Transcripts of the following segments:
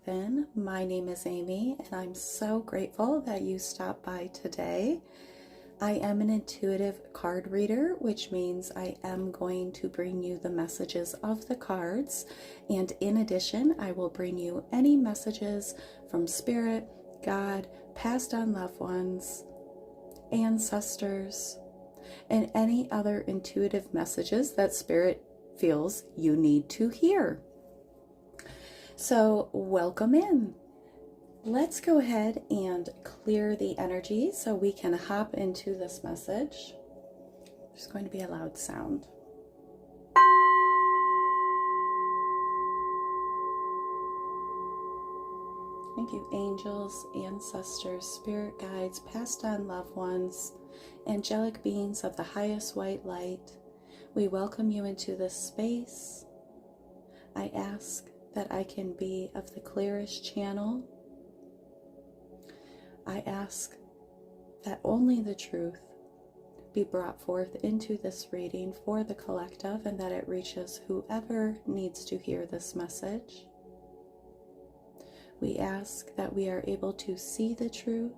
within. My name is Amy, and I'm so grateful that you stopped by today. I am an intuitive card reader, which means I am going to bring you the messages of the cards. And in addition, I will bring you any messages from Spirit, God, past on loved ones, ancestors, and any other intuitive messages that Spirit feels you need to hear. So welcome in. Let's go ahead and clear the energy so we can hop into this message. There's going to be a loud sound. Thank you, angels, ancestors, spirit guides, past on loved ones, angelic beings of the highest white light. We welcome you into this space. I ask that I can be of the clearest channel. I ask that only the truth be brought forth into this reading for the collective, and that it reaches whoever needs to hear this message. We ask that we are able to see the truth.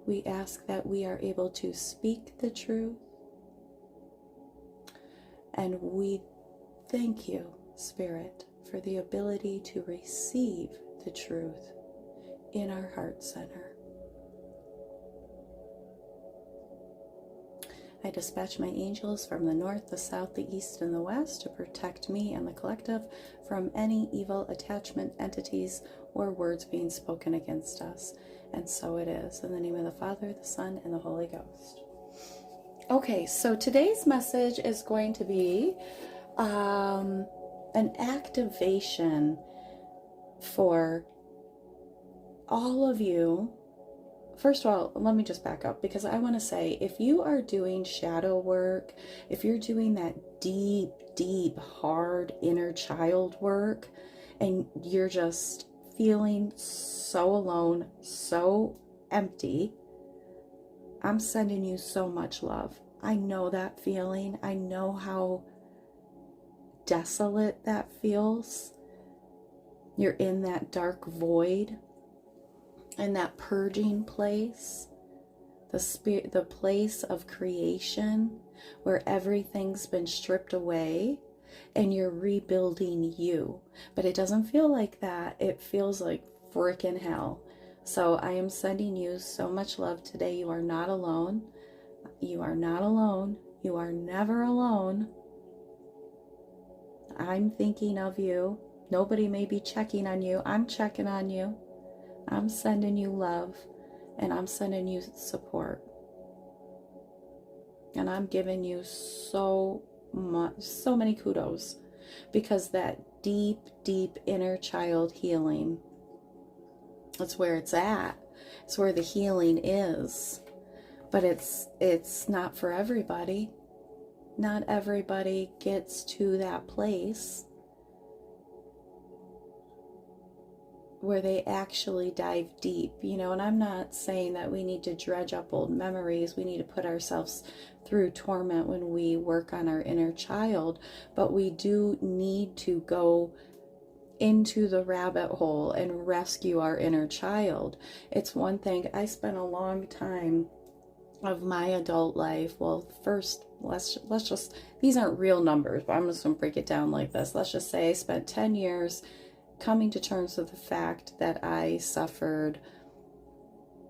We ask that we are able to speak the truth. And we thank you, Spirit, for the ability to receive the truth in our heart center. I dispatch my angels from the north, the south, the east, and the west to protect me and the collective from any evil attachment, entities, or words being spoken against us. And so it is. In the name of the Father, the Son, and the Holy Ghost. Okay, so today's message is going to be an activation for all of you. First of all, let me just back up, because I want to say, if you are doing shadow work, if you're doing that deep, hard inner child work, and you're just feeling so alone, so empty, I'm sending you so much love. I know that feeling. I know how desolate that feels. You're in that dark void, in that purging place, the place of creation where everything's been stripped away and you're rebuilding you. But it doesn't feel like that. It feels like frickin' hell. So I am sending you so much love today. You are not alone. You are not alone. You are never alone. I'm thinking of you. Nobody may be checking on you. I'm checking on you. I'm sending you love, and I'm sending you support. And I'm giving you so many kudos, because that deep inner child healing, that's where it's at. It's where the healing is. But it's not for everybody. Not everybody gets to that place where they actually dive deep, and I'm not saying that we need to dredge up old memories. We need to put ourselves through torment when we work on our inner child, but we do need to go into the rabbit hole and rescue our inner child. It's one thing. I spent a long time of my adult life, well, first, let's just, these aren't real numbers, but I'm just going to break it down like this. Let's just say I spent 10 years coming to terms with the fact that I suffered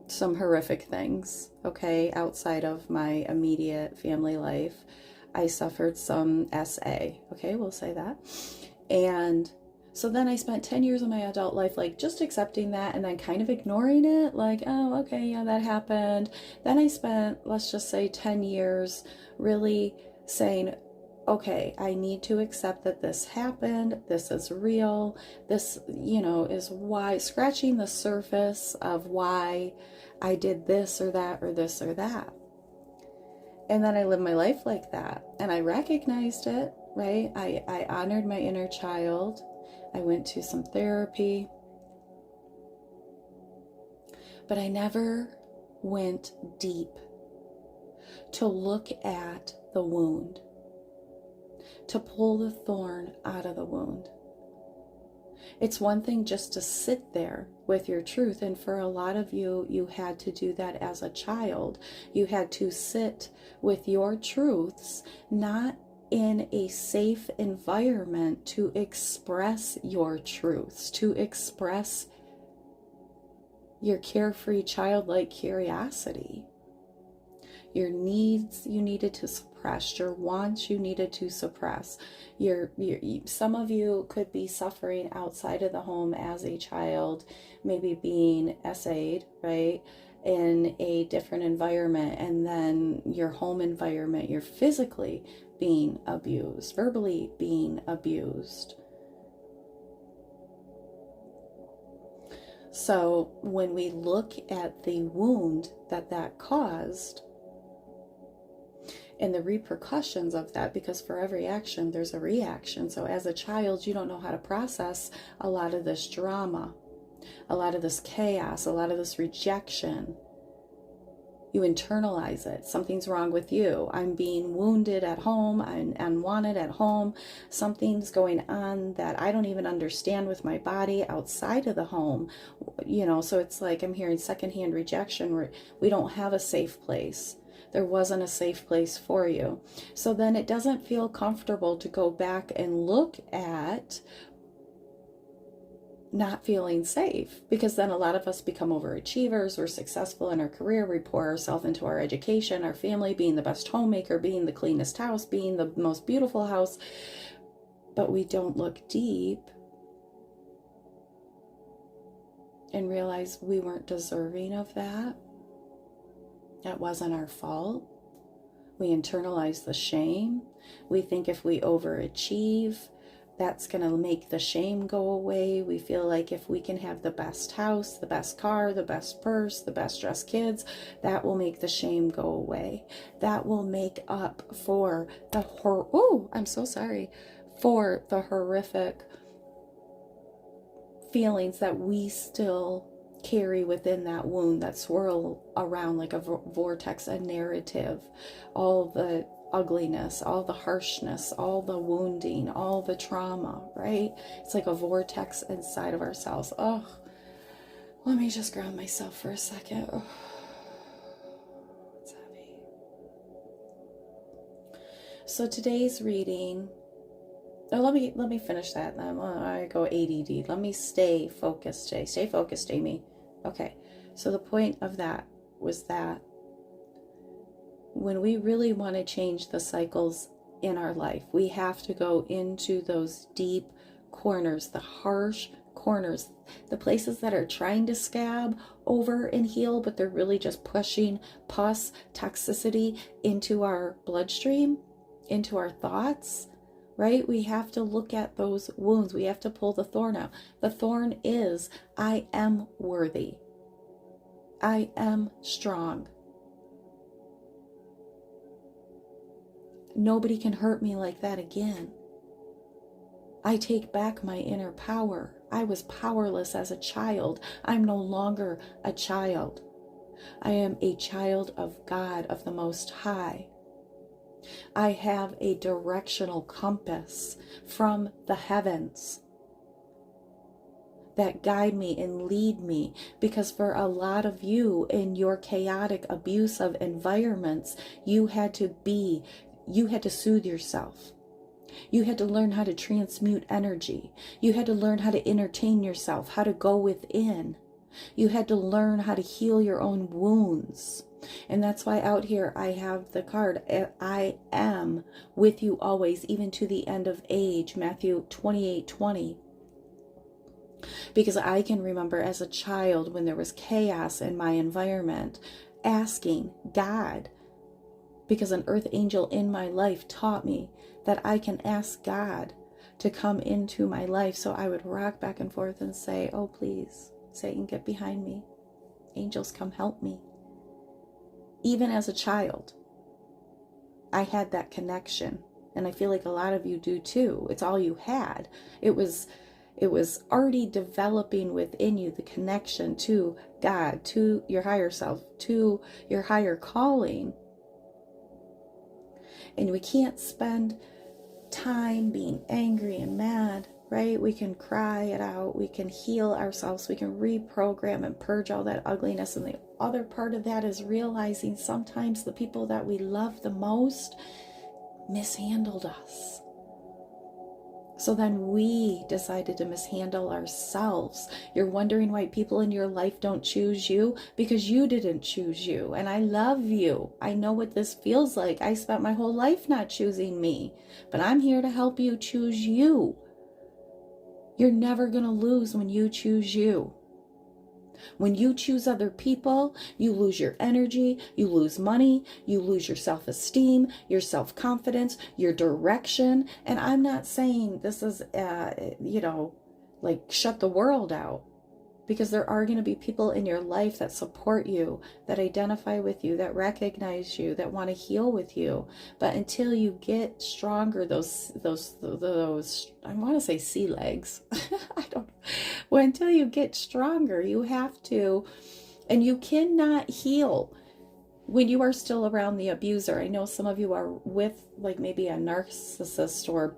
some horrific things, okay, outside of my immediate family life. I suffered some SA, okay, we'll say that. And so then I spent 10 years of my adult life like just accepting that and then kind of ignoring it, like, oh, okay, yeah, that happened. Then I spent, let's just say, 10 years really saying, okay, I need to accept that this happened. This is real. This, is why, scratching the surface of why I did this or that or this or that. And then I lived my life like that. And I recognized it, right? I honored my inner child. I went to some therapy. But I never went deep to look at the wound, to pull the thorn out of the wound. It's one thing just to sit there with your truth. And for a lot of you, you had to do that as a child. You had to sit with your truths, not in a safe environment to express your truths, to express your carefree childlike curiosity. Your needs you needed to suppress, your wants you needed to suppress. Some of you could be suffering outside of the home as a child, maybe being essayed, right, in a different environment, and then your home environment, you're physically being abused, verbally being abused. So when we look at the wound that caused, and the repercussions of that, because for every action there's a reaction. So as a child, you don't know how to process a lot of this drama, a lot of this chaos, a lot of this rejection. You internalize it. Something's wrong with you. I'm being wounded at home. I'm unwanted at home. Something's going on that I don't even understand with my body outside of the home. So it's like I'm hearing secondhand rejection where we don't have a safe place. There wasn't a safe place for you. So then it doesn't feel comfortable to go back and look at not feeling safe, because then a lot of us become overachievers. We're successful in our career. We pour ourselves into our education, our family, being the best homemaker, being the cleanest house, being the most beautiful house. But we don't look deep and realize we weren't deserving of that. That wasn't our fault. We internalize the shame. We think if we overachieve, that's going to make the shame go away. We feel like if we can have the best house, the best car, the best purse, the best dressed kids, that will make the shame go away. That will make up for the for the horrific feelings that we still carry within that wound, that swirl around like a vortex, a narrative, all the ugliness, all the harshness, all the wounding, all the trauma, right? It's like a vortex inside of ourselves. Oh, let me just ground myself for a second. Oh, it's heavy. So today's reading, let me finish that. I go ADD. Let me stay focused today. Stay focused, Amy. Okay. So the point of that was that when we really want to change the cycles in our life, we have to go into those deep corners, the harsh corners, the places that are trying to scab over and heal, but they're really just pushing pus, toxicity into our bloodstream, into our thoughts. Right? We have to look at those wounds. We have to pull the thorn out. The thorn is, I am worthy. I am strong. Nobody can hurt me like that again. I take back my inner power. I was powerless as a child. I'm no longer a child. I am a child of God, of the Most High. I have a directional compass from the heavens that guide me and lead me, because for a lot of you in your chaotic, abusive environments, you had to soothe yourself. You had to learn how to transmute energy. You had to learn how to entertain yourself, how to go within. You had to learn how to heal your own wounds. And that's why out here I have the card, I am with you always, even to the end of age, Matthew 28:20. Because I can remember as a child when there was chaos in my environment, asking God, because an earth angel in my life taught me that I can ask God to come into my life. So I would rock back and forth and say, oh, please, Satan, get behind me. Angels, come help me. Even as a child, I had that connection. And I feel like a lot of you do too. It's all you had. It was already developing within you, the connection to God, to your higher self, to your higher calling. And we can't spend time being angry and mad right? We can cry it out. We can heal ourselves. We can reprogram and purge all that ugliness. And the other part of that is realizing sometimes the people that we love the most mishandled us. So then we decided to mishandle ourselves. You're wondering why people in your life don't choose you? Because you didn't choose you. And I love you. I know what this feels like. I spent my whole life not choosing me. But I'm here to help you choose you. You're never going to lose when you choose you. When you choose other people, you lose your energy, you lose money, you lose your self-esteem, your self-confidence, your direction. And I'm not saying this is, like shut the world out. Because there are going to be people in your life that support you, that identify with you, that recognize you, that want to heal with you. But until you get stronger, those I want to say sea legs. I don't. Well, until you get stronger, you have to, and you cannot heal when you are still around the abuser. I know some of you are with like maybe a narcissist, or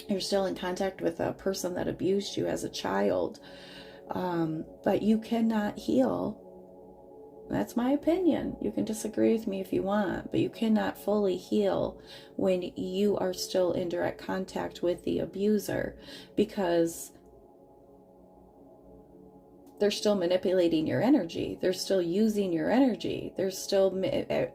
you're still in contact with a person that abused you as a child. But you cannot heal. That's my opinion. You can disagree with me if you want, but you cannot fully heal when you are still in direct contact with the abuser, because they're still manipulating your energy. They're still using your energy. There's still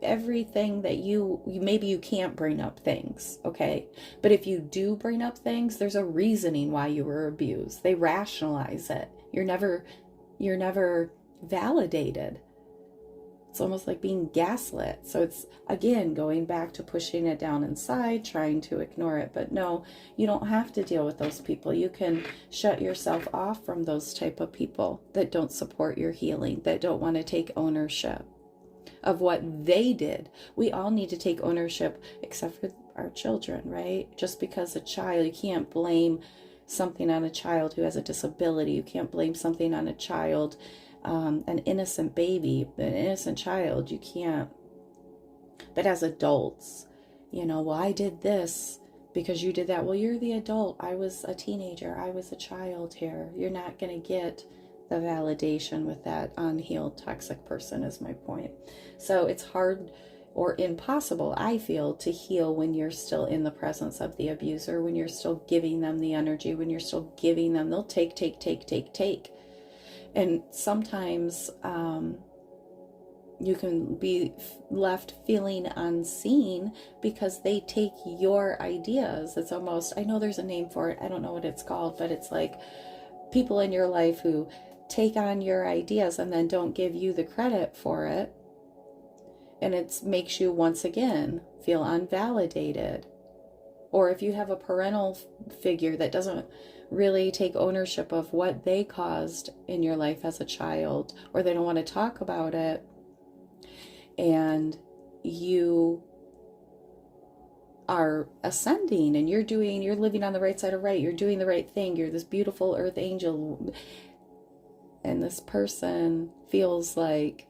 everything that maybe you can't bring up things, okay? But if you do bring up things, there's a reasoning why you were abused. They rationalize it. You're never validated. It's almost like being gaslit. So it's, again, going back to pushing it down inside, trying to ignore it. But no, you don't have to deal with those people. You can shut yourself off from those type of people that don't support your healing, that don't want to take ownership of what they did. We all need to take ownership, except for our children, right? Just because a child, you can't blame something on a child who has a disability. You can't blame something on a child, an innocent baby, an innocent child. You can't. But as adults, well, I did this because you did that. Well, you're the adult. I was a teenager. I was a child here. You're not going to get the validation with that unhealed toxic person, is my point. So it's hard or impossible, I feel, to heal when you're still in the presence of the abuser, when you're still giving them the energy, when you're still giving them, they'll take. And sometimes you can be left feeling unseen because they take your ideas. It's almost, I know there's a name for it, I don't know what it's called, but it's like people in your life who take on your ideas and then don't give you the credit for it. And it makes you, once again, feel unvalidated. Or if you have a parental figure that doesn't really take ownership of what they caused in your life as a child, or they don't want to talk about it, and you are ascending and you're living on the right side of right, you're doing the right thing, you're this beautiful earth angel, and this person feels like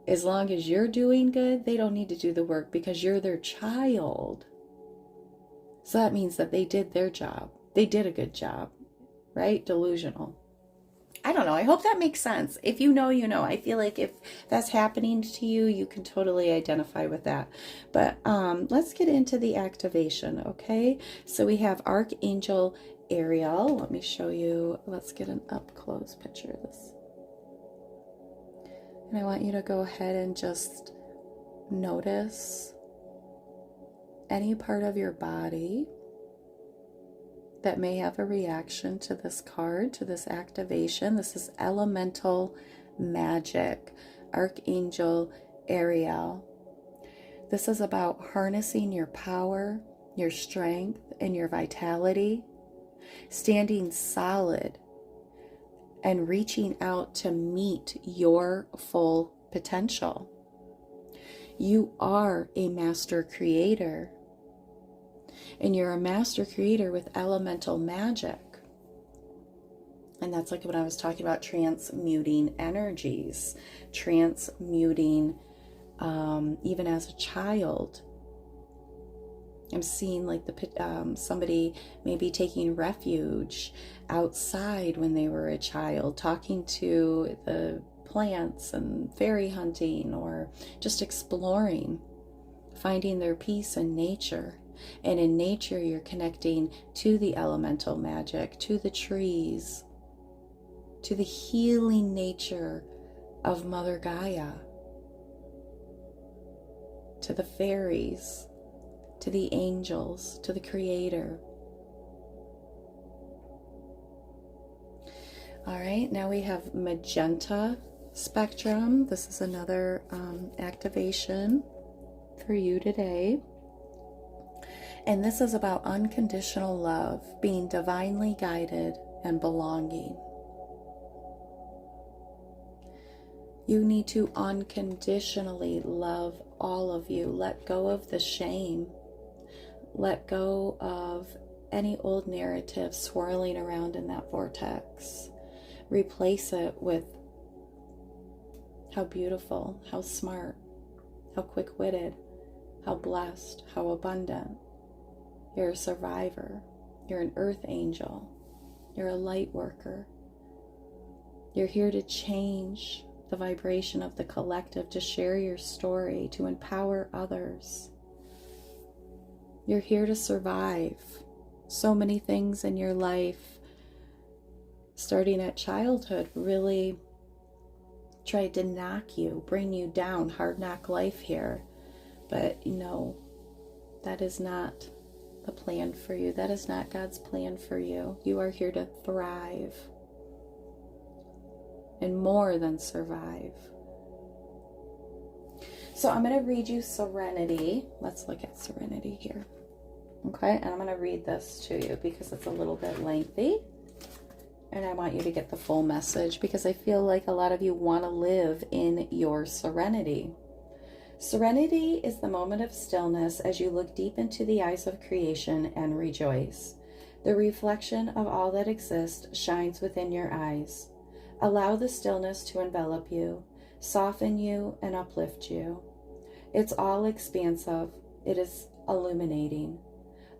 as long as you're doing good, they don't need to do the work because you're their child. So that means that they did their job. They did a good job, right? Delusional. I don't know. I hope that makes sense. If you know, you know. I feel like if that's happening to you, you can totally identify with that. But let's get into the activation, okay? So we have Archangel Ariel. Let me show you. Let's get an up-close picture of this. And I want you to go ahead and just notice any part of your body that may have a reaction to this card, to this activation. This is elemental magic, Archangel Ariel. This is about harnessing your power, your strength, and your vitality, standing solid and reaching out to meet your full potential. You are a master creator, and you're a master creator with elemental magic. And that's like when I was talking about transmuting energies, transmuting even as a child. I'm seeing like somebody maybe taking refuge outside when they were a child, talking to the plants and fairy hunting, or just exploring, finding their peace in nature. And in nature, you're connecting to the elemental magic, to the trees, to the healing nature of Mother Gaia, to the fairies, to the angels, to the Creator. All right, now we have magenta spectrum. This is another activation for you today. And this is about unconditional love, being divinely guided and belonging. You need to unconditionally love all of you. Let go of the shame. Let go of any old narrative swirling around in that vortex. Replace it with how beautiful, how smart, how quick-witted, how blessed, how abundant. You're a survivor. You're an earth angel. You're a light worker. You're here to change the vibration of the collective, to share your story, to empower others. You're here to survive so many things in your life, starting at childhood, really tried to knock you, bring you down, hard knock life here. But you know, that is not the plan for you. That is not God's plan for you. You are here to thrive and more than survive. So I'm going to read you Serenity. Let's look at Serenity here. Okay, and I'm going to read this to you because it's a little bit lengthy. And I want you to get the full message because I feel like a lot of you want to live in your serenity. Serenity is the moment of stillness as you look deep into the eyes of creation and rejoice. The reflection of all that exists shines within your eyes. Allow the stillness to envelop you, soften you, and uplift you. It's all expansive. It is illuminating.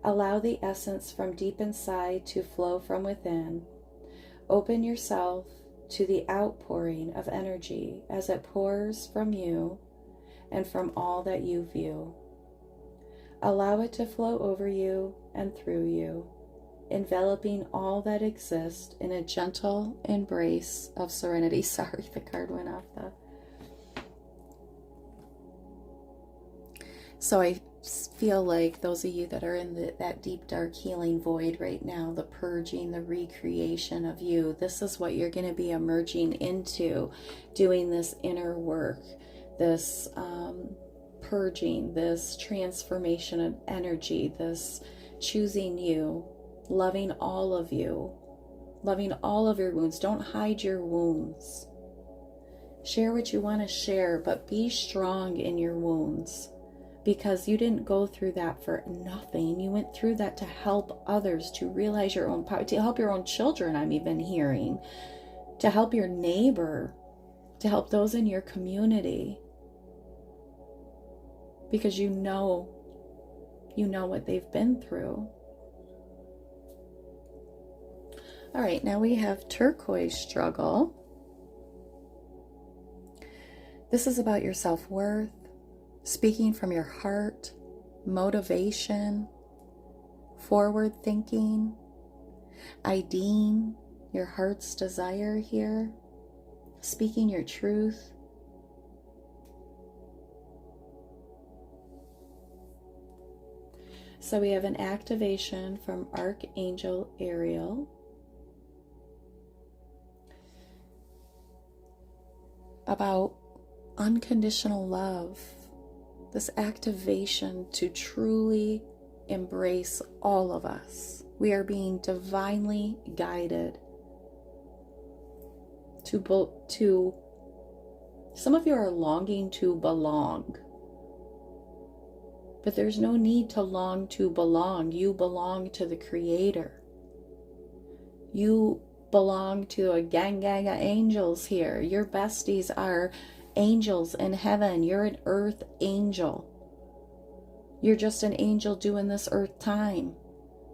Allow the essence from deep inside to flow from within. Open yourself to the outpouring of energy as it pours from you and from all that you view. Allow it to flow over you and through you, enveloping all that exists in a gentle embrace of serenity. Sorry, the card went off the... So I feel like those of you that are in that deep, dark healing void right now, the purging, the recreation of you, this is what you're going to be emerging into, doing this inner work, this purging, this transformation of energy, this choosing you, loving all of you, loving all of your wounds. Don't hide your wounds. Share what you want to share, but be strong in your wounds. Because you didn't go through that for nothing. You went through that to help others, to realize your own power, to help your own children, I'm even hearing, to help your neighbor, to help those in your community. Because you know what they've been through. All right, now we have turquoise struggle. This is about your self-worth, speaking from your heart, motivation, forward thinking, IDing your heart's desire here, speaking your truth. So we have an activation from Archangel Ariel. About unconditional love. This activation to truly embrace all of us. We are being divinely guided to some of you are longing to belong. But there's no need to long to belong. You belong to the Creator. You belong to a gang of angels here. Your besties are angels in heaven. You're an earth angel. You're just an angel doing this earth time,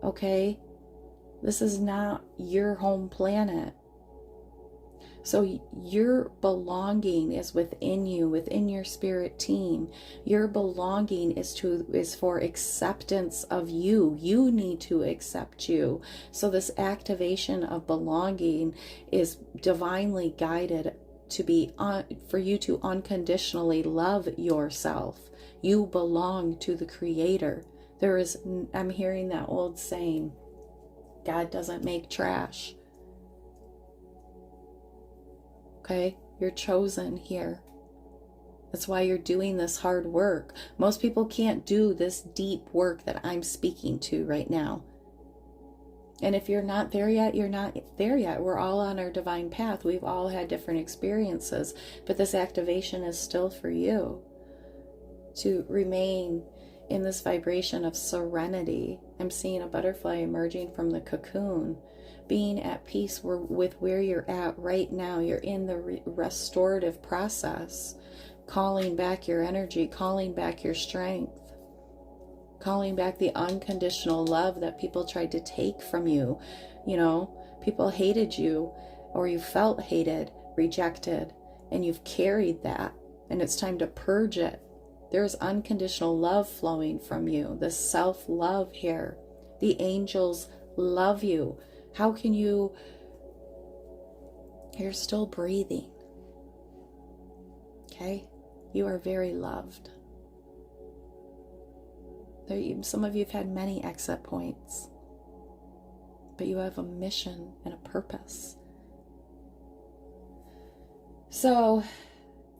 okay? This is not your home planet. So your belonging is within you, within your spirit team. Your belonging is for acceptance of you. You need to accept you. So this activation of belonging is divinely guided to be for you to unconditionally love yourself. You belong to the Creator. I'm hearing that old saying, God doesn't make trash. Okay, you're chosen here. That's why you're doing this hard work. Most people can't do this deep work that I'm speaking to right now. And if you're not there yet, you're not there yet. We're all on our divine path. We've all had different experiences, but this activation is still for you to remain in this vibration of serenity. I'm seeing a butterfly emerging from the cocoon, being at peace with where you're at right now. You're in the restorative process, calling back your energy, calling back your strength, calling back the unconditional love that people tried to take from you. You know, people hated you, or you felt hated, rejected, and you've carried that, and it's time to purge it. There's unconditional love flowing from you, this self-love here. The angels love you. How can you're still breathing. Okay? You are very loved. Some of you have had many exit points, but you have a mission and a purpose. So,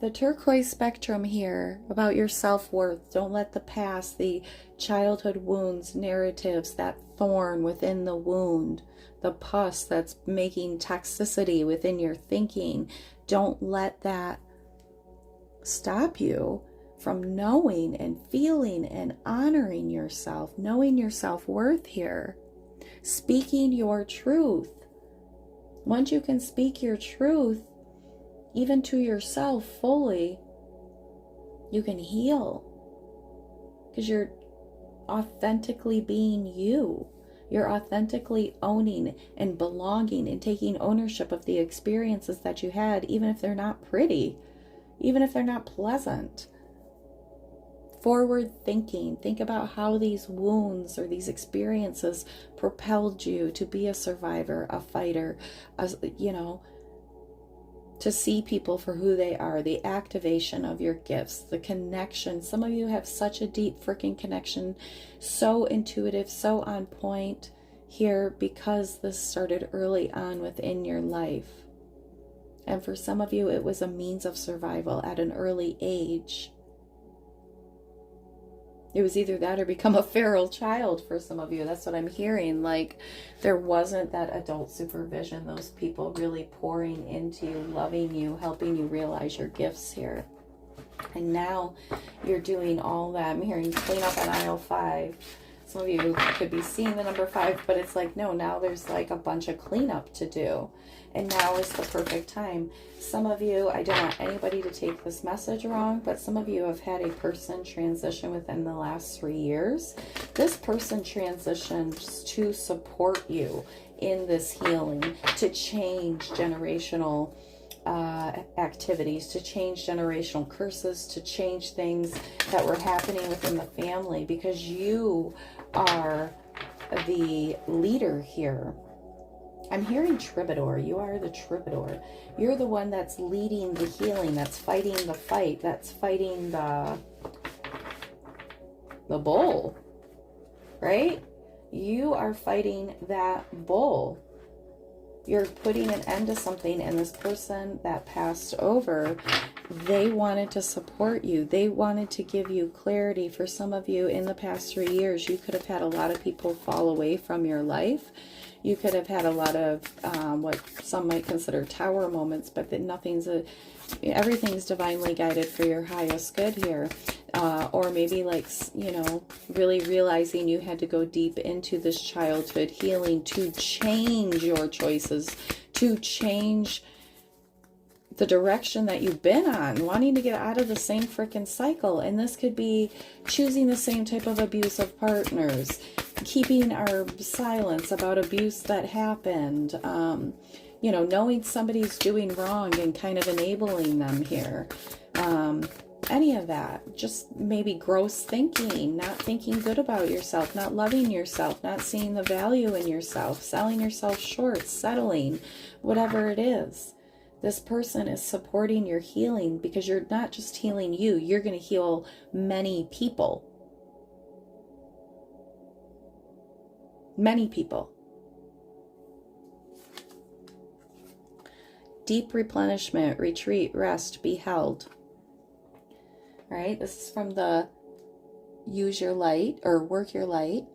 the turquoise spectrum here about your self-worth. Don't let the past, the childhood wounds, narratives, that thorn within the wound, the pus that's making toxicity within your thinking, don't let that stop you from knowing and feeling and honoring yourself, knowing your self-worth here, speaking your truth. Once you can speak your truth, even to yourself fully, you can heal, because you're authentically being you. You're authentically owning and belonging and taking ownership of the experiences that you had, even if they're not pretty, even if they're not pleasant. Forward thinking. Think about how these wounds or these experiences propelled you to be a survivor, a fighter, to see people for who they are, the activation of your gifts, the connection. Some of you have such a deep freaking connection, so intuitive, so on point here, because this started early on within your life. And for some of you, it was a means of survival at an early age. It was either that or become a feral child for some of you. That's what I'm hearing. Like, there wasn't that adult supervision, those people really pouring into you, loving you, helping you realize your gifts here. And now you're doing all that. I'm hearing clean up on aisle 5. Some of you could be seeing the number 5, but it's like, no, now there's like a bunch of cleanup to do. And now is the perfect time. Some of you, I don't want anybody to take this message wrong, but some of you have had a person transition within the last 3 years. This person transitions to support you in this healing, to change generational activities, to change generational curses, to change things that were happening within the family, because you are the leader here. I'm hearing troubadour. You are the troubadour. You're the one that's leading the healing, that's fighting the fight, that's fighting the bull, right? You are fighting that bull. You're putting an end to something, and this person that passed over, they wanted to support you. They wanted to give you clarity. For some of you in the past 3 years, you could have had a lot of people fall away from your life. You could have had a lot of what some might consider tower moments, but that everything's divinely guided for your highest good here. Or maybe like, really realizing you had to go deep into this childhood healing to change your choices, to change the direction that you've been on, wanting to get out of the same freaking cycle. And this could be choosing the same type of abusive partners, keeping our silence about abuse that happened, you know, knowing somebody's doing wrong and kind of enabling them here. Any of that. Just maybe gross thinking, not thinking good about yourself, not loving yourself, not seeing the value in yourself, selling yourself short, settling, whatever it is. This person is supporting your healing, because you're not just healing you, you're going to heal many people. Many people. Deep replenishment, retreat, rest, be held. All right, this is from the Use Your Light or Work Your Light.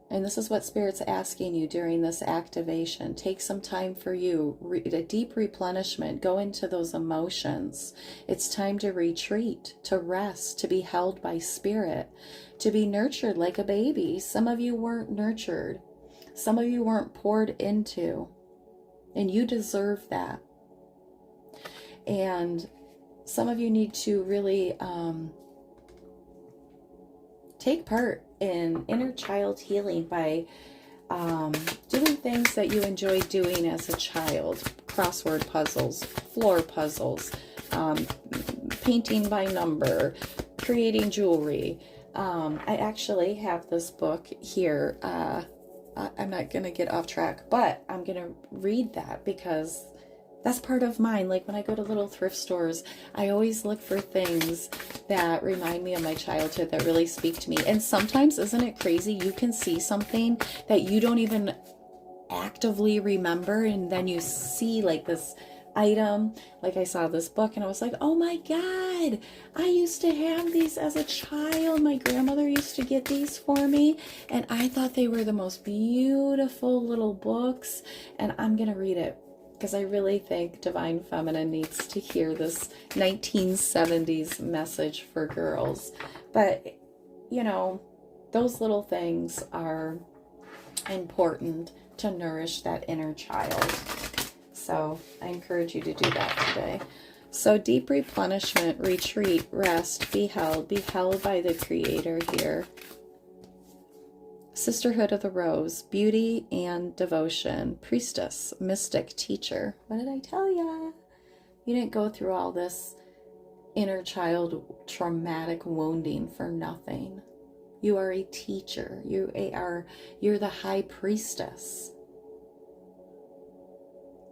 And this is what Spirit's asking you during this activation. Take some time for you, a deep replenishment. Go into those emotions. It's time to retreat, to rest, to be held by Spirit, to be nurtured like a baby. Some of you weren't nurtured. Some of you weren't poured into. And you deserve that. And some of you need to really take part in inner child healing by doing things that you enjoyed doing as a child. Crossword puzzles, floor puzzles, painting by number, creating jewelry. I actually have this book here. I'm not going to get off track, but I'm going to read that because that's part of mine. Like when I go to little thrift stores, I always look for things that remind me of my childhood, that really speak to me. And sometimes, isn't it crazy? You can see something that you don't even actively remember, and then you see like this item. Like I saw this book and I was like, oh my God, I used to have these as a child. My grandmother used to get these for me, and I thought they were the most beautiful little books, and I'm going to read it. Because I really think Divine Feminine needs to hear this 1970s message for girls. But, you know, those little things are important to nourish that inner child. So I encourage you to do that today. So deep replenishment, retreat, rest, be held by the Creator here. Sisterhood of the Rose, beauty and devotion, priestess, mystic, teacher. What did I tell ya? You didn't go through all this inner child traumatic wounding for nothing. You are a teacher. You're the high priestess.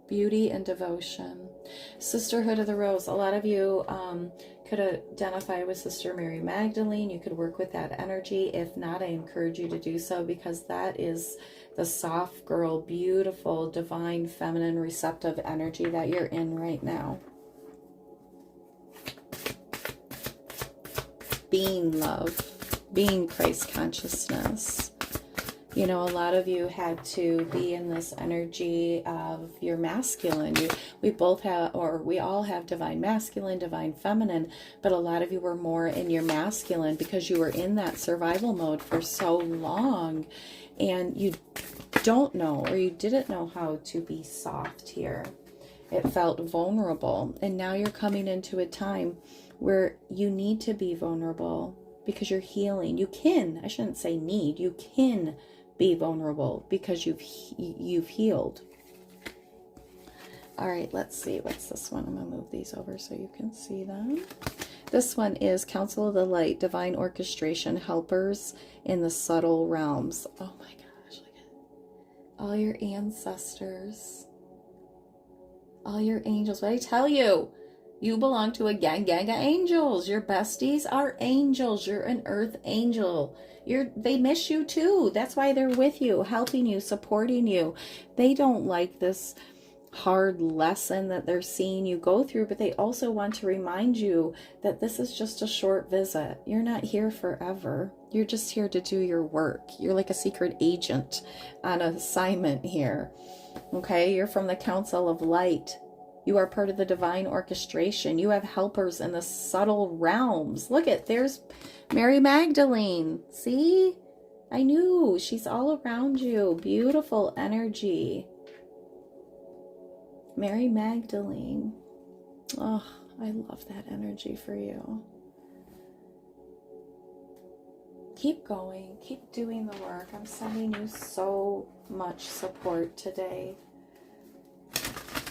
Beauty and devotion. Sisterhood of the Rose. A lot of you could identify with Sister Mary Magdalene. You could work with that energy. If not, I encourage you to do so, because that is the soft girl, beautiful, divine, feminine, receptive energy that you're in right now. Being love, being Christ consciousness. You know, a lot of you had to be in this energy of your masculine. We all have divine masculine, divine feminine, but a lot of you were more in your masculine because you were in that survival mode for so long, and you don't know, or you didn't know how to be soft here. It felt vulnerable, and now you're coming into a time where you need to be vulnerable because you're healing. You can, I shouldn't say need, you can be vulnerable because you've healed. All right, let's see. What's this one? I'm going to move these over so you can see them. This one is Council of the Light, Divine Orchestration, Helpers in the Subtle Realms. Oh my gosh, look at all your ancestors, all your angels. What did I tell you? You belong to a gang of angels. Your besties are angels. You're an earth angel. They miss you too. That's why they're with you, helping you, supporting you. They don't like this hard lesson that they're seeing you go through, but they also want to remind you that this is just a short visit. You're not here forever. You're just here to do your work. You're like a secret agent on assignment here. Okay? You're from the Council of Light. You are part of the divine orchestration. You have helpers in the subtle realms. Look at, there's Mary Magdalene. See? I knew. She's all around you. Beautiful energy. Mary Magdalene. Oh, I love that energy for you. Keep going. Keep doing the work. I'm sending you so much support today.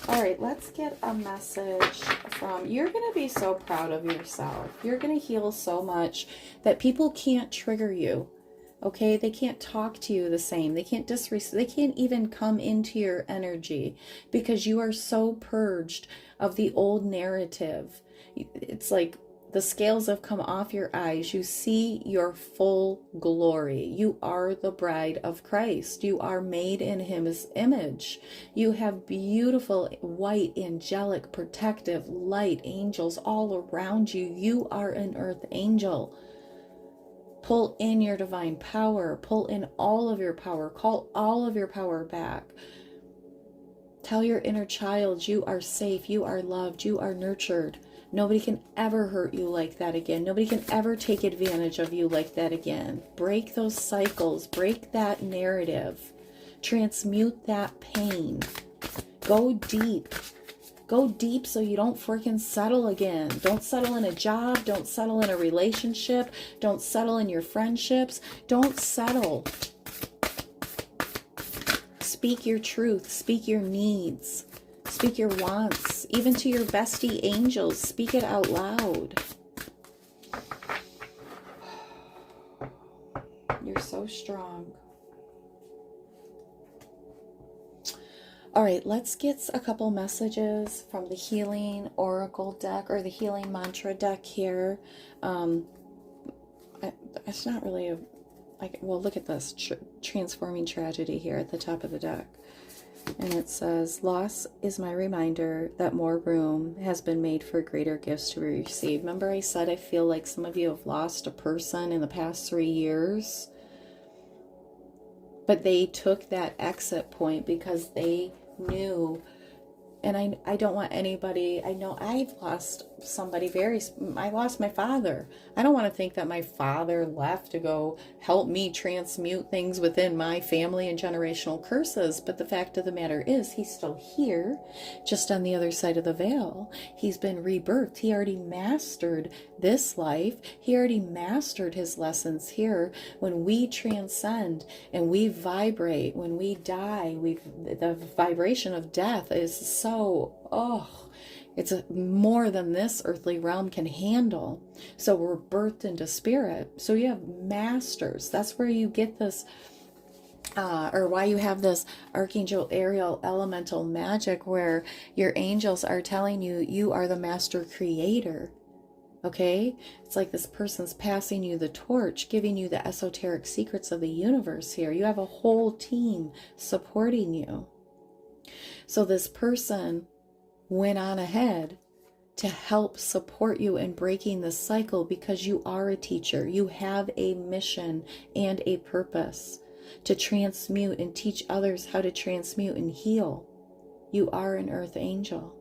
All right, let's get a message from, you're going to be so proud of yourself. You're going to heal so much that people can't trigger you. Okay, they can't talk to you the same. They can't they can't even come into your energy because you are so purged of the old narrative. It's like the scales have come off your eyes. You see your full glory. You are the bride of Christ. You are made in His image. You have beautiful, white, angelic, protective, light angels all around you. You are an earth angel. Pull in your divine power. Pull in all of your power. Call all of your power back. Tell your inner child you are safe. You are loved. You are nurtured. Nobody can ever hurt you like that again. Nobody can ever take advantage of you like that again. Break those cycles. Break that narrative. Transmute that pain. Go deep. Go deep so you don't freaking settle again. Don't settle in a job. Don't settle in a relationship. Don't settle in your friendships. Don't settle. Speak your truth. Speak your needs. Speak your wants. Even to your bestie angels. Speak it out loud. You're so strong. All right, let's get a couple messages from the Healing Oracle deck or the Healing Mantra deck here. It's not really a... well, look at this. Transforming Tragedy here at the top of the deck. And it says, loss is my reminder that more room has been made for greater gifts to be received. Remember I said I feel like some of you have lost a person in the past 3 years? But they took that exit point because they knew, and I don't want anybody, I know I've lost somebody I lost my father. I don't want to think that my father left to go help me transmute things within my family and generational curses, but the fact of the matter is he's still here, just on the other side of the veil. He's been rebirthed. He already mastered this life. He already mastered his lessons here. When we transcend and we vibrate, when we die, the vibration of death is so, it's more than this earthly realm can handle. So we're birthed into spirit. So you have masters. That's where you get this, or why you have this Archangel Ariel elemental magic where your angels are telling you, you are the master creator. Okay? It's like this person's passing you the torch, giving you the esoteric secrets of the universe here. You have a whole team supporting you. So this person went on ahead to help support you in breaking this cycle because you are a teacher. You have a mission and a purpose to transmute and teach others how to transmute and heal. You are an earth angel.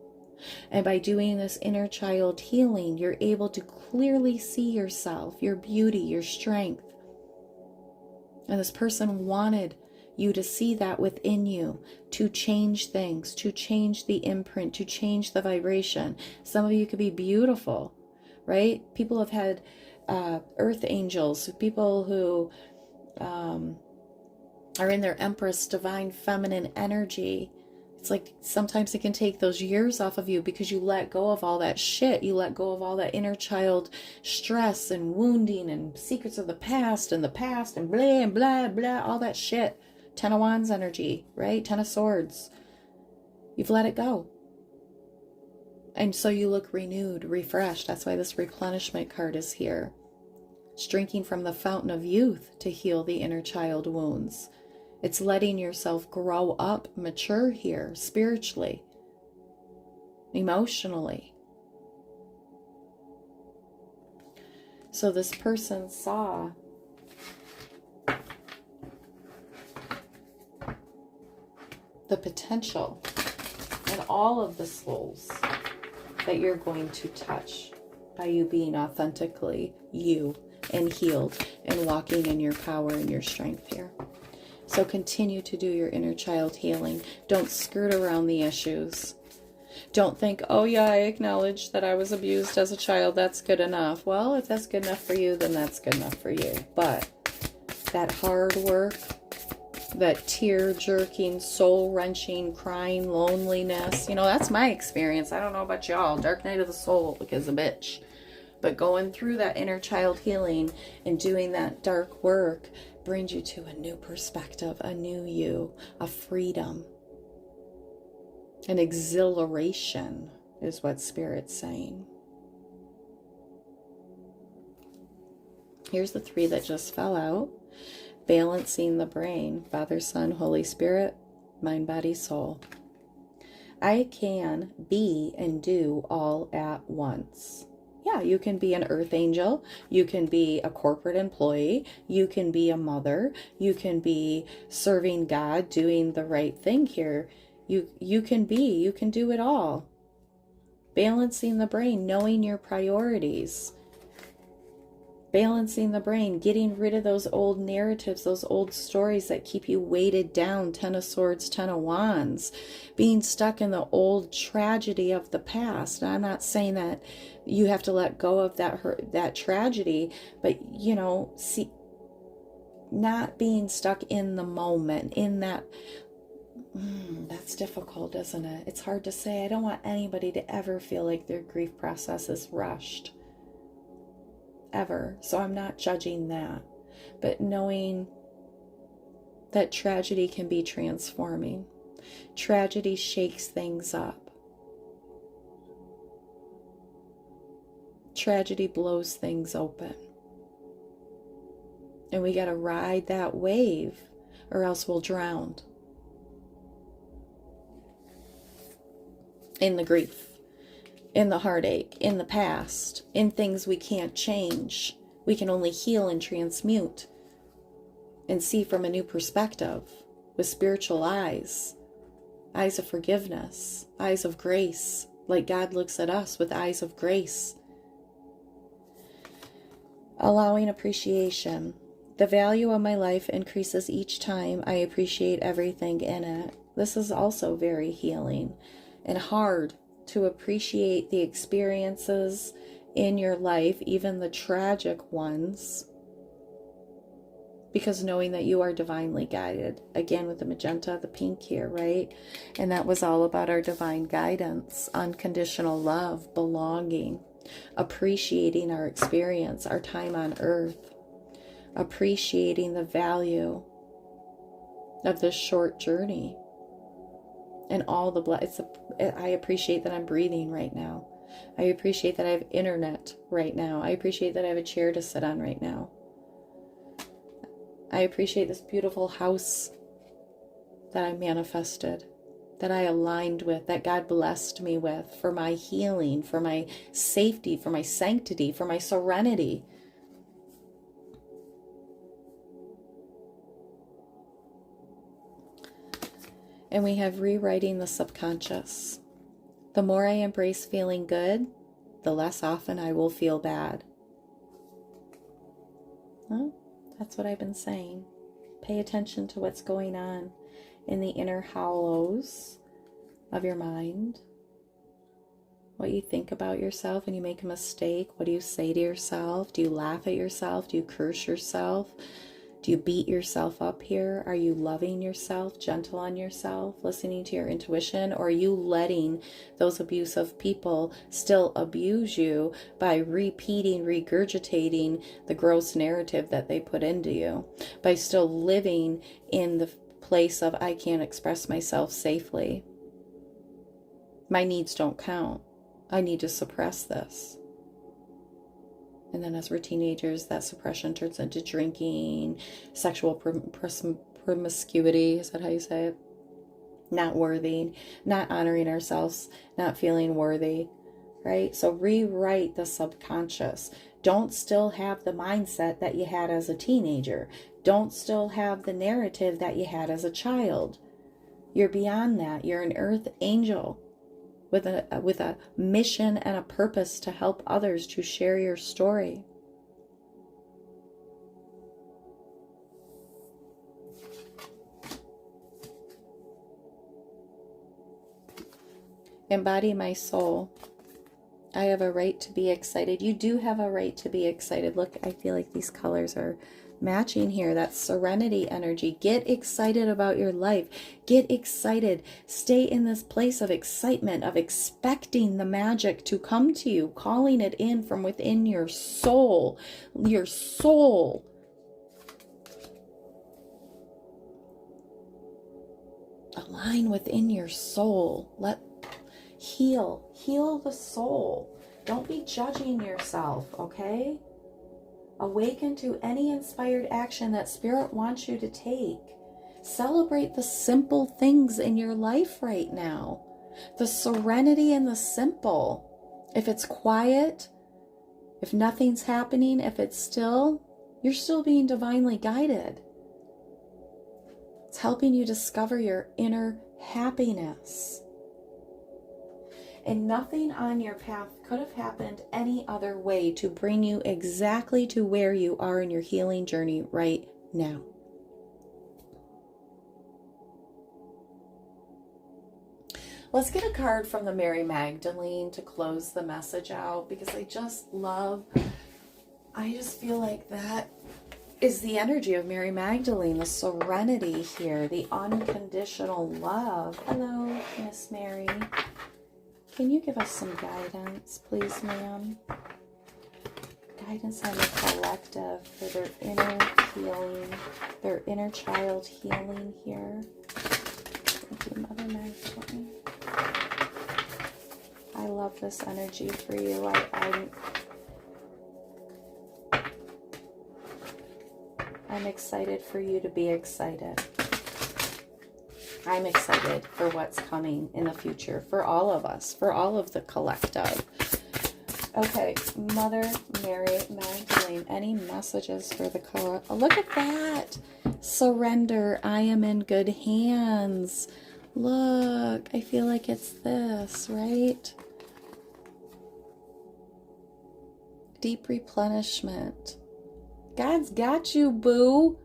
And by doing this inner child healing, you're able to clearly see yourself, your beauty, your strength. And this person wanted you to see that within you, to change things, to change the imprint, to change the vibration. Some of you could be beautiful, right? People have had earth angels, people who are in their Empress divine feminine energy. It's like sometimes it can take those years off of you because you let go of all that shit. You let go of all that inner child stress and wounding and secrets of the past and blah and blah blah, all that shit. 10 of Wands energy, right? 10 of Swords. You've let it go. And so you look renewed, refreshed. That's why this replenishment card is here. It's drinking from the fountain of youth to heal the inner child wounds. It's letting yourself grow up, mature here, spiritually, emotionally. So this person saw the potential in all of the souls that you're going to touch by you being authentically you and healed and walking in your power and your strength here. So continue to do your inner child healing. Don't skirt around the issues. Don't think, oh yeah, I acknowledge that I was abused as a child. That's good enough. Well, if that's good enough for you, then that's good enough for you. But that hard work, that tear-jerking, soul-wrenching, crying, loneliness, that's my experience. I don't know about y'all. Dark night of the soul is a bitch. But going through that inner child healing and doing that dark work brings you to a new perspective, a new you, a freedom. An exhilaration is what Spirit's saying. Here's the 3 that just fell out. Balancing the brain. Father, Son, Holy Spirit, mind, body, soul. I can be and do all at once. Yeah, you can be an earth angel. You can be a corporate employee. You can be a mother. You can be serving God, doing the right thing here. You can do it all. Balancing the brain, knowing your priorities. Balancing the brain, getting rid of those old narratives, those old stories that keep you weighted down. 10 of Swords, 10 of Wands. Being stuck in the old tragedy of the past. And I'm not saying that you have to let go of that tragedy, but see, not being stuck in the moment, in that. That's difficult, isn't it? It's hard to say. I don't want anybody to ever feel like their grief process is rushed. Ever. So I'm not judging that. But knowing that tragedy can be transforming. Tragedy shakes things up. Tragedy blows things open. And we got to ride that wave or else we'll drown. In the grief, in the heartache, in the past, in things we can't change. We can only heal and transmute and see from a new perspective with spiritual eyes of forgiveness, eyes of grace, like God looks at us with eyes of grace. Allowing appreciation. The value of my life increases each time I appreciate everything in it. This is also very healing. And hard to appreciate the experiences in your life, even the tragic ones, because knowing that you are divinely guided. Again, with the magenta, the pink here, right? And that was all about our divine guidance, unconditional love, belonging, appreciating our experience, our time on earth, appreciating the value of this short journey. And all the I appreciate that I'm breathing right now. I appreciate that I have internet right now. I appreciate that I have a chair to sit on right now. I appreciate this beautiful house that I manifested, that I aligned with, that God blessed me with for my healing, for my safety, for my sanctity, for my serenity. And we have rewriting the subconscious. The more I embrace feeling good, the less often I will feel bad. Well, that's what I've been saying. Pay attention to what's going on in the inner hollows of your mind. What you think about yourself when you make a mistake. What do you say to yourself? Do you laugh at yourself? Do you curse yourself? Do you beat yourself up here? Are you loving yourself, gentle on yourself, listening to your intuition? Or are you letting those abusive people still abuse you by repeating, regurgitating the gross narrative that they put into you? By still living in the place of, I can't express myself safely. My needs don't count. I need to suppress this. And then as we're teenagers, that suppression turns into drinking, sexual promiscuity. Is that how you say it? Not worthy, not honoring ourselves, not feeling worthy, right? So rewrite the subconscious. Don't still have the mindset that you had as a teenager. Don't still have the narrative that you had as a child. You're beyond that. You're an earth angel with a mission and a purpose to help others, to share your story. Embody my soul. I have a right to be excited. You do have a right to be excited. Look, I feel like these colors are matching here. That's serenity energy. Get excited about your life. Get excited. Stay in this place of excitement, of expecting the magic to come to you, calling it in from within your soul. Your soul. Align within your soul. Heal the soul. Don't be judging yourself, okay? Awaken to any inspired action that Spirit wants you to take. Celebrate the simple things in your life right now. The serenity and the simple. If it's quiet, if nothing's happening, if it's still, you're still being divinely guided. It's helping you discover your inner happiness. And nothing on your path could have happened any other way to bring you exactly to where you are in your healing journey right now. Let's get a card from the Mary Magdalene to close the message out, because I just feel like that is the energy of Mary Magdalene, the serenity here, the unconditional love. Hello, Miss Mary. Can you give us some guidance, please, ma'am? Guidance on the collective for their inner healing, their inner child healing here. Thank you, Mother Magdalene. I love this energy for you. I'm excited for you to be excited. I'm excited for what's coming in the future for all of us, for all of the collective. Okay, Mother Mary Magdalene, any messages for the collective? Oh, look at that. Surrender. I am in good hands. Look, I feel like it's this, right? Deep replenishment. God's got you, boo.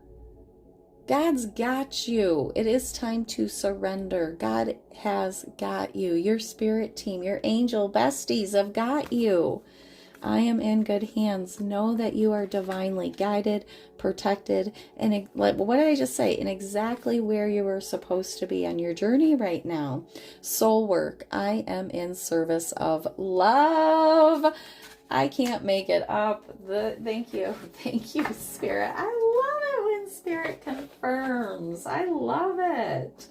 God's got you. It is time to surrender. God has got you. Your spirit team, your angel besties have got you. I am in good hands. Know that you are divinely guided, protected, and what did I just say? And exactly where you are supposed to be on your journey right now. Soul work. I am in service of love. I can't make it up. Thank you, Spirit. I love it when Spirit confirms. I love it.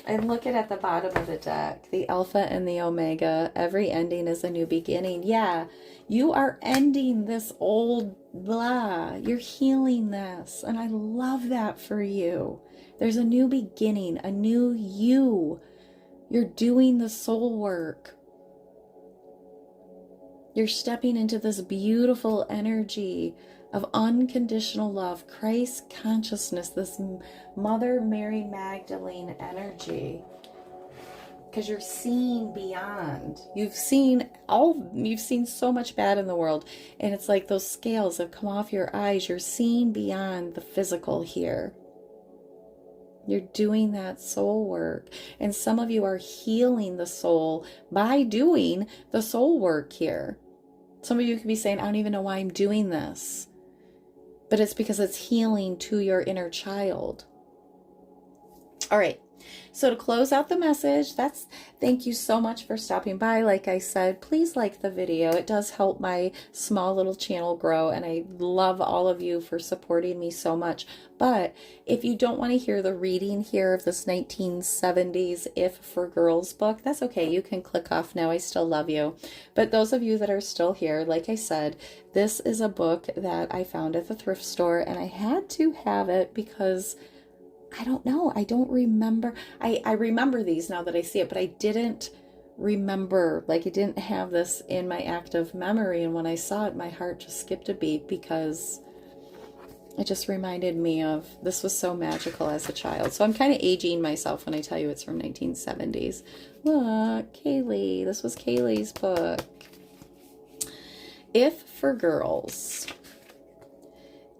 And look at the bottom of the deck, the Alpha and the Omega. Every ending is a new beginning. Yeah, you are ending this old blah. You're healing this. And I love that for you. There's a new beginning, a new you. You're doing the soul work. You're stepping into this beautiful energy of unconditional love, Christ consciousness, this Mother Mary Magdalene energy. Because you're seeing beyond. You've seen so much bad in the world, and it's like those scales have come off your eyes. You're seeing beyond the physical here. You're doing that soul work. And some of you are healing the soul by doing the soul work here. Some of you could be saying, I don't even know why I'm doing this. But it's because it's healing to your inner child. All right. So to close out the message, thank you so much for stopping by. Like I said, please like the video. It does help my small little channel grow, and I love all of you for supporting me so much. But if you don't want to hear the reading here of this 1970s If for Girls book, that's okay. You can click off now. I still love you. But those of you that are still here, like I said, this is a book that I found at the thrift store, and I had to have it because I don't know. I don't remember. I remember these now that I see it, but I didn't remember. Like, I didn't have this in my active memory. And when I saw it, my heart just skipped a beat because it just reminded me of this was so magical as a child. So I'm kind of aging myself when I tell you it's from 1970s. Look, Kaylee. This was Kaylee's book. If for Girls.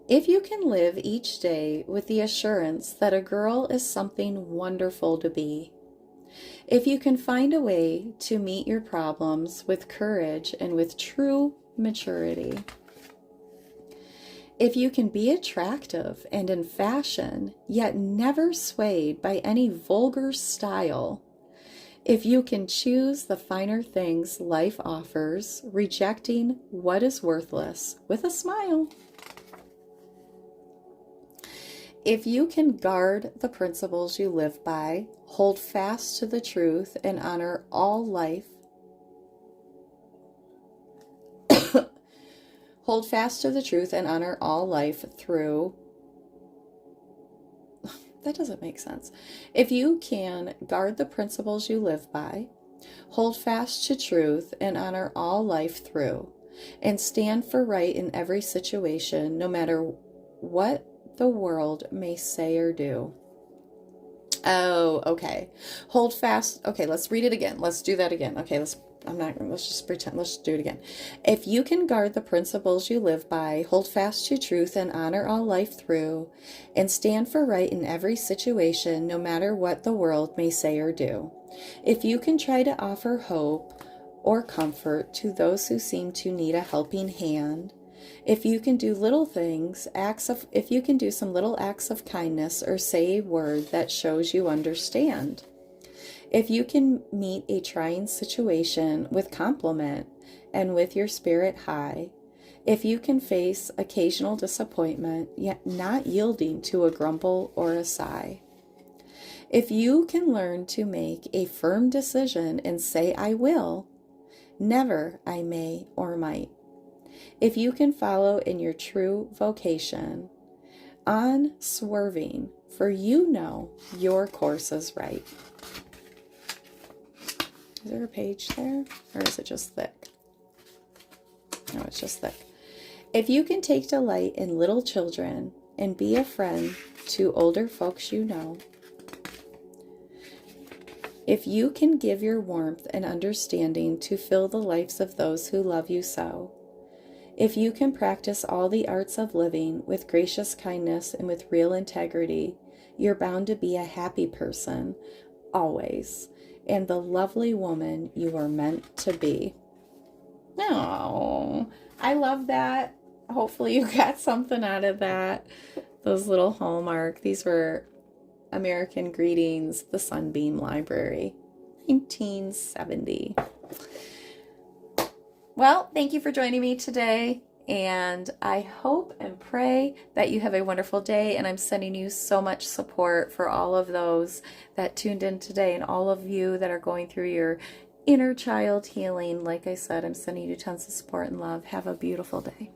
If you can live each day with the assurance that a girl is something wonderful to be, If you can find a way to meet your problems with courage and with true maturity, if you can be attractive and in fashion, yet never swayed by any vulgar style, if you can choose the finer things life offers, rejecting what is worthless with a smile, if you can guard the principles you live by, hold fast to the truth, and honor all life, hold fast to the truth and honor all life through, that doesn't make sense. If you can guard the principles you live by, hold fast to truth and honor all life through, and stand for right in every situation, no matter what the world may say or do. Oh, okay. Hold fast. Okay, let's read it again. Let's do that again. Okay, let's just pretend. Let's do it again. If you can guard the principles you live by, hold fast to truth and honor all life through, and stand for right in every situation, no matter what the world may say or do. If you can try to offer hope or comfort to those who seem to need a helping hand, if you can do little things, if you can do some little acts of kindness or say a word that shows you understand, if you can meet a trying situation with compliment and with your spirit high, if you can face occasional disappointment, yet not yielding to a grumble or a sigh, if you can learn to make a firm decision and say, I will, never I may or might, if you can follow in your true vocation, unswerving, for you know your course is right. Is there a page there? Or is it just thick? No, it's just thick. If you can take delight in little children and be a friend to older folks you know, if you can give your warmth and understanding to fill the lives of those who love you so, if you can practice all the arts of living with gracious kindness and with real integrity, you're bound to be a happy person, always, and the lovely woman you are meant to be. Oh, I love that. Hopefully you got something out of that. Those little Hallmark. These were American Greetings, the Sunbeam Library, 1970. Well, thank you for joining me today, and I hope and pray that you have a wonderful day, and I'm sending you so much support for all of those that tuned in today and all of you that are going through your inner child healing. Like I said, I'm sending you tons of support and love. Have a beautiful day.